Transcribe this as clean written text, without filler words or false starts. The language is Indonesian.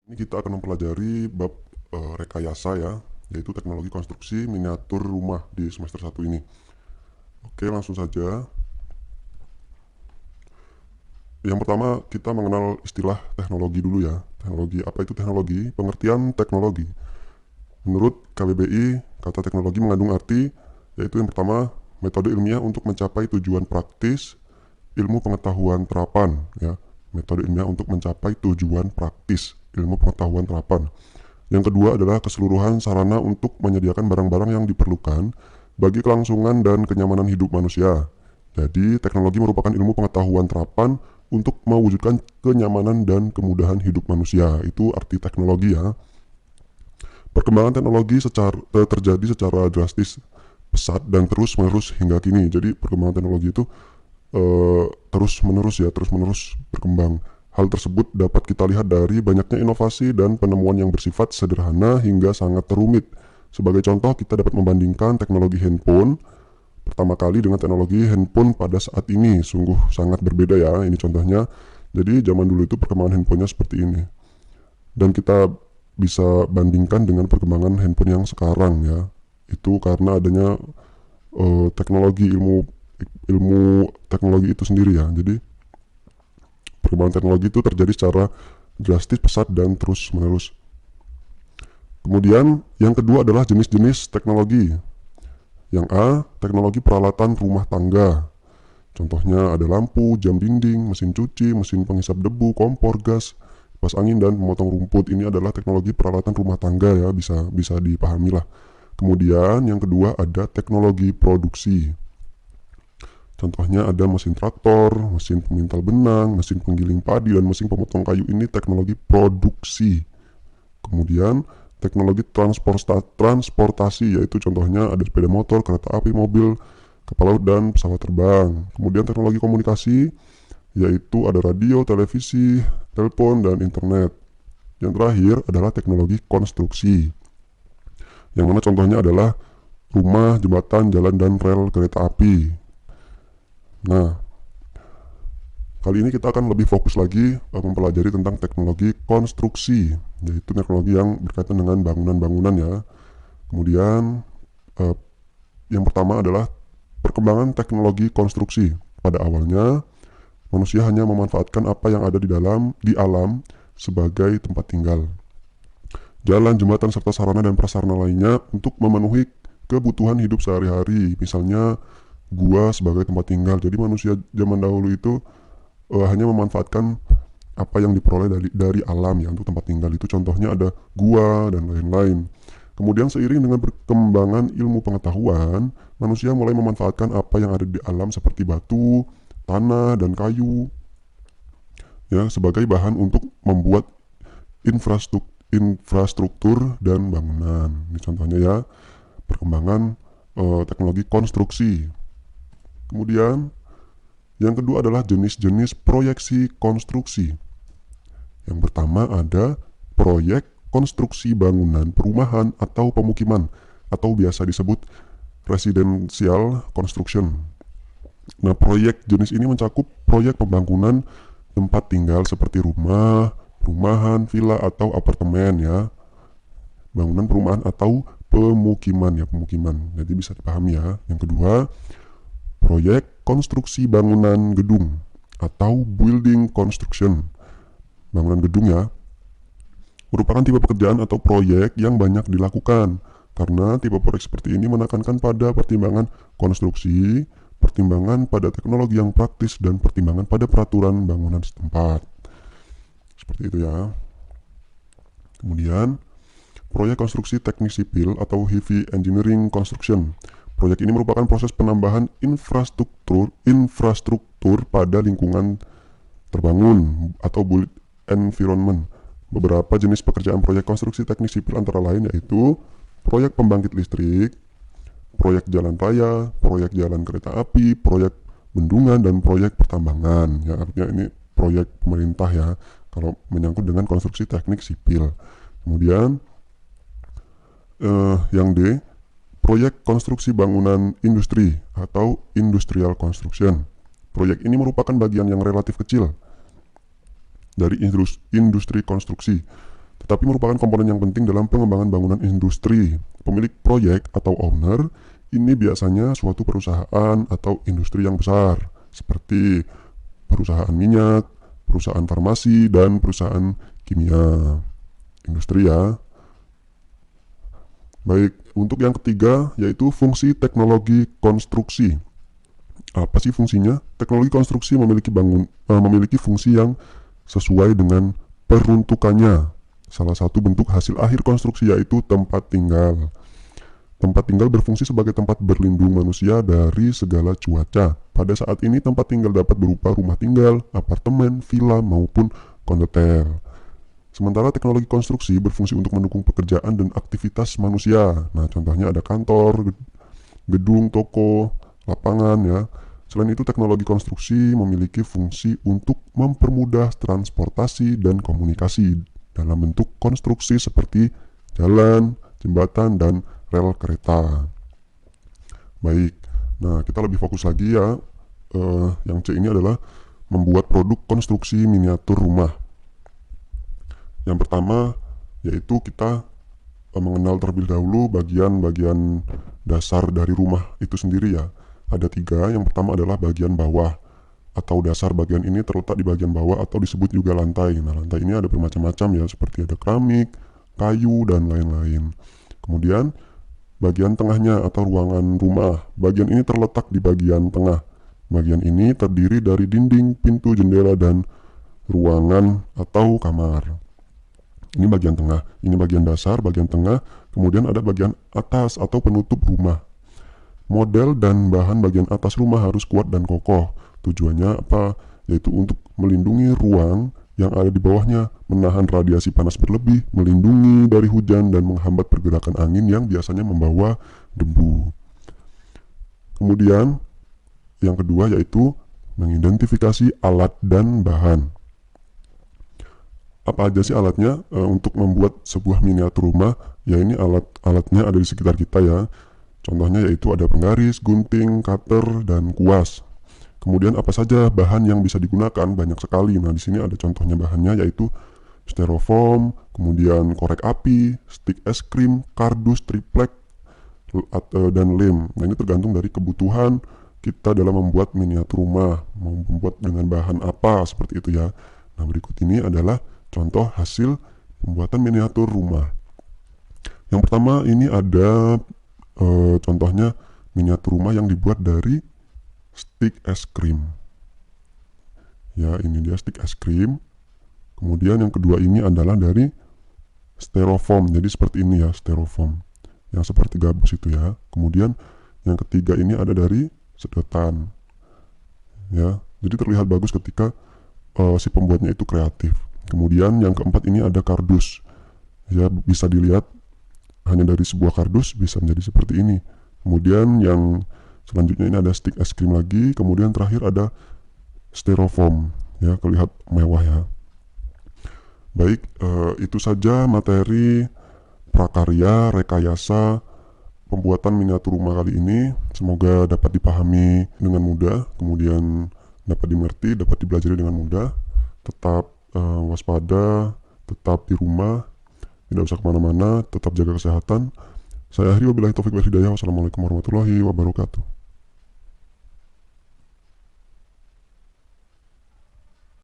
Ini kita akan mempelajari bab rekayasa ya, yaitu teknologi konstruksi miniatur rumah di semester 1 ini. Oke, langsung saja. Yang pertama kita mengenal istilah teknologi dulu ya. Teknologi, apa itu teknologi? Pengertian teknologi. Menurut KBBI, kata teknologi mengandung arti yaitu yang pertama metode ilmiah untuk mencapai tujuan praktis ilmu pengetahuan terapan ya. Metode ilmiah untuk mencapai tujuan praktis ilmu pengetahuan terapan. Yang kedua adalah keseluruhan sarana untuk menyediakan barang-barang yang diperlukan bagi kelangsungan dan kenyamanan hidup manusia. Jadi, teknologi merupakan ilmu pengetahuan terapan untuk mewujudkan kenyamanan dan kemudahan hidup manusia. Itu arti teknologi ya. Perkembangan teknologi terjadi secara drastis, pesat dan terus-menerus hingga kini. Jadi, perkembangan teknologi itu terus-menerus berkembang. Hal tersebut dapat kita lihat dari banyaknya inovasi dan penemuan yang bersifat sederhana hingga sangat rumit. Sebagai contoh, kita dapat membandingkan teknologi handphone pertama kali dengan teknologi handphone pada saat ini. Sungguh sangat berbeda ya, ini contohnya. Jadi zaman dulu itu perkembangan handphonenya seperti ini. Dan kita bisa bandingkan dengan perkembangan handphone yang sekarang ya. Itu karena adanya teknologi ilmu ilmu teknologi itu sendiri ya. Jadi perkembangan teknologi itu terjadi secara drastis, pesat, dan terus-menerus. Kemudian yang kedua adalah jenis-jenis teknologi. Yang A, teknologi peralatan rumah tangga. Contohnya ada lampu, jam dinding, mesin cuci, mesin penghisap debu, kompor gas, kipas angin, dan pemotong rumput. Ini adalah teknologi peralatan rumah tangga ya, bisa dipahami lah. Kemudian yang kedua ada teknologi produksi. Contohnya ada mesin traktor, mesin pemintal benang, mesin penggiling padi, dan mesin pemotong kayu. Ini teknologi produksi. Kemudian teknologi transportasi, yaitu contohnya ada sepeda motor, kereta api, mobil, kapal laut, dan pesawat terbang. Kemudian teknologi komunikasi, yaitu ada radio, televisi, telepon, dan internet. Yang terakhir adalah teknologi konstruksi, yang mana contohnya adalah rumah, jembatan, jalan, dan rel kereta api. Nah, kali ini kita akan lebih fokus lagi mempelajari tentang teknologi konstruksi, yaitu teknologi yang berkaitan dengan bangunan-bangunan ya. Kemudian yang pertama adalah perkembangan teknologi konstruksi. Pada awalnya, manusia hanya memanfaatkan apa yang ada di alam sebagai tempat tinggal. Jalan, jembatan, serta sarana dan prasarana lainnya untuk memenuhi kebutuhan hidup sehari-hari. Misalnya gua sebagai tempat tinggal. Jadi manusia zaman dahulu itu hanya memanfaatkan apa yang diperoleh dari alam ya untuk tempat tinggal. Itu contohnya ada gua dan lain-lain. Kemudian seiring dengan perkembangan ilmu pengetahuan, manusia mulai memanfaatkan apa yang ada di alam seperti batu, tanah, dan kayu ya sebagai bahan untuk membuat infrastruktur dan bangunan. Ini contohnya ya perkembangan teknologi konstruksi. Kemudian yang kedua adalah jenis-jenis proyeksi konstruksi. Yang pertama ada proyek konstruksi bangunan, perumahan, atau pemukiman, atau biasa disebut residential construction. Nah, proyek jenis ini mencakup proyek pembangunan tempat tinggal seperti rumah, perumahan, villa, atau apartemen ya. Bangunan perumahan atau pemukiman ya, pemukiman. Jadi bisa dipahami ya. Yang kedua, proyek konstruksi bangunan gedung atau building construction. Bangunan gedung ya, merupakan tipe pekerjaan atau proyek yang banyak dilakukan karena tipe proyek seperti ini menekankan pada pertimbangan konstruksi, pertimbangan pada teknologi yang praktis, dan pertimbangan pada peraturan bangunan setempat. Seperti itu ya. Kemudian, proyek konstruksi teknik sipil atau heavy engineering construction. Proyek ini merupakan proses penambahan infrastruktur pada lingkungan terbangun atau built environment. Beberapa jenis pekerjaan proyek konstruksi teknik sipil antara lain yaitu proyek pembangkit listrik, proyek jalan raya, proyek jalan kereta api, proyek bendungan, dan proyek pertambangan. Ya, artinya ini proyek pemerintah ya, kalau menyangkut dengan konstruksi teknik sipil. Kemudian yang D, proyek konstruksi bangunan industri atau industrial construction. Proyek ini merupakan bagian yang relatif kecil dari industri konstruksi, tetapi merupakan komponen yang penting dalam pengembangan bangunan industri. Pemilik proyek atau owner ini biasanya suatu perusahaan atau industri yang besar, seperti perusahaan minyak, perusahaan farmasi, dan perusahaan kimia. Industri ya. Baik, untuk yang ketiga yaitu fungsi teknologi konstruksi. Apa sih fungsinya? Teknologi konstruksi memiliki fungsi yang sesuai dengan peruntukannya. Salah satu bentuk hasil akhir konstruksi yaitu tempat tinggal. Tempat tinggal berfungsi sebagai tempat berlindung manusia dari segala cuaca. Pada saat ini tempat tinggal dapat berupa rumah tinggal, apartemen, villa, maupun kondotel. Sementara teknologi konstruksi berfungsi untuk mendukung pekerjaan dan aktivitas manusia. Nah, contohnya ada kantor, gedung, toko, lapangan ya. Selain itu, teknologi konstruksi memiliki fungsi untuk mempermudah transportasi dan komunikasi dalam bentuk konstruksi seperti jalan, jembatan, dan rel kereta. Baik, nah kita lebih fokus lagi ya. Yang C ini adalah membuat produk konstruksi miniatur rumah. Yang pertama yaitu kita mengenal terlebih dahulu bagian-bagian dasar dari rumah itu sendiri ya. Ada 3. Yang pertama adalah bagian bawah atau dasar. Bagian ini terletak di bagian bawah atau disebut juga lantai. Nah, lantai ini ada bermacam-macam ya, seperti ada keramik, kayu, dan lain-lain. Kemudian bagian tengahnya atau ruangan rumah. Bagian ini terletak di bagian tengah. Bagian ini terdiri dari dinding, pintu, jendela, dan ruangan atau kamar. Ini bagian tengah, ini bagian dasar, bagian tengah, kemudian ada bagian atas atau penutup rumah. Model dan bahan bagian atas rumah harus kuat dan kokoh. Tujuannya apa? Yaitu untuk melindungi ruang yang ada di bawahnya, menahan radiasi panas berlebih, melindungi dari hujan, dan menghambat pergerakan angin yang biasanya membawa debu. Kemudian, yang kedua yaitu mengidentifikasi alat dan bahan. Apa aja sih alatnya untuk membuat sebuah miniatur rumah? Ya, ini alatnya ada di sekitar kita ya. Contohnya yaitu ada penggaris, gunting, cutter, dan kuas. Kemudian apa saja bahan yang bisa digunakan? Banyak sekali. Nah, di sini ada contohnya bahannya yaitu styrofoam, kemudian korek api, stik es krim, kardus, triplek, dan lem. Nah, ini tergantung dari kebutuhan kita dalam membuat miniatur rumah. Mau membuat dengan bahan apa, seperti itu ya. Nah, berikut ini adalah contoh hasil pembuatan miniatur rumah. Yang pertama ini ada contohnya miniatur rumah yang dibuat dari stik es krim. Ya, ini dia stik es krim. Kemudian yang kedua ini adalah dari styrofoam. Jadi seperti ini ya, styrofoam. Yang seperti gabus itu ya. Kemudian yang ketiga ini ada dari sedotan. Ya, jadi terlihat bagus ketika si pembuatnya itu kreatif. Kemudian yang keempat ini ada kardus. Ya, bisa dilihat hanya dari sebuah kardus bisa menjadi seperti ini. Kemudian yang selanjutnya ini ada stik es krim lagi. Kemudian terakhir ada styrofoam. Ya, terlihat mewah ya. Baik, itu saja materi prakarya rekayasa pembuatan miniatur rumah kali ini. Semoga dapat dipahami dengan mudah, kemudian dapat dimengerti, dapat dipelajari dengan mudah. Tetap waspada, tetap di rumah, tidak usah kemana-mana, tetap jaga kesehatan. Saya akhiri, wabillahi taufiq wal hidayah. Wassalamualaikum warahmatullahi wabarakatuh.